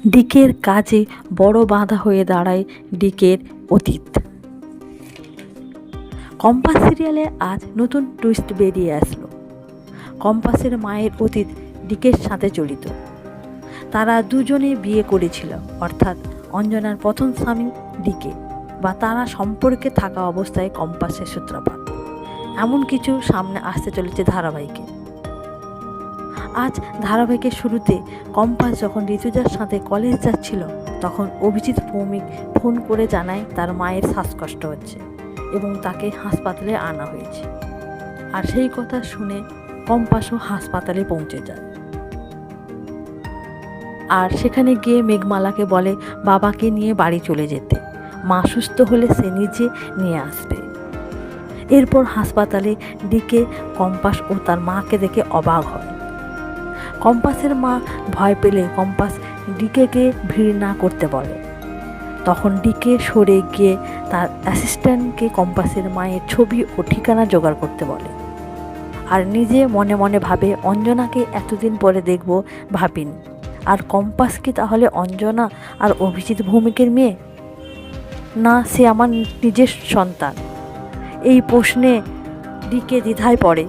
ডিকের কাজে বড় বাধা হয়ে দাঁড়ায় ডিকের অতীত। কম্পাস সিরিয়ালে আজ নতুন টুইস্ট বেরিয়ে আসলো। কম্পাসের মায়ের অতীত ডিকের সাথে জড়িত। তারা দুজনে বিয়ে করেছিল, অর্থাৎ অঞ্জনার প্রথম স্বামী ডিকে, বা তারা সম্পর্কে থাকা অবস্থায় কম্পাসের সূত্রপাত। এমন কিছু সামনে আসতে চলেছে ধারাবাহিকে। আজ ধারাবাহিকের শুরুতে কম্পাস যখন ঋতুজার সাথে কলেজ যাচ্ছিল, তখন অভিজিৎ ভৌমিক ফোন করে জানায় তার মায়ের শ্বাসকষ্ট হচ্ছে এবং তাকে হাসপাতালে আনা হয়েছে। আর সেই কথা শুনে কম্পাসও হাসপাতালে পৌঁছে যায়। আর সেখানে গিয়ে মেঘমালাকে বলে বাবাকে নিয়ে বাড়ি চলে যেতে, মা সুস্থ হলে সে নিজে নিয়ে আসবে। এরপর হাসপাতালে ডিকে, কম্পাস ও তার মাকে দেখে অবাক হয়। কম্পাসের মা ভয় পেলে কম্পাস ডিকেকে ভিড় না করতে বলে। তখন ডিকে সরে গিয়ে তার অ্যাসিস্ট্যান্টকে কম্পাসের মায়ের ছবি ও ঠিকানা জোগাড় করতে বলে। আর নিজে মনে মনে ভাবে অঞ্জনাকে এতদিন পরে দেখব ভাবিনি। আর কম্পাস কি তাহলে অঞ্জনা আর অভিজিৎ ভৌমিকের মেয়ে? না, সে আমার নিজের সন্তান। এই প্রশ্নে ডিকে দ্বিধায় পড়ে।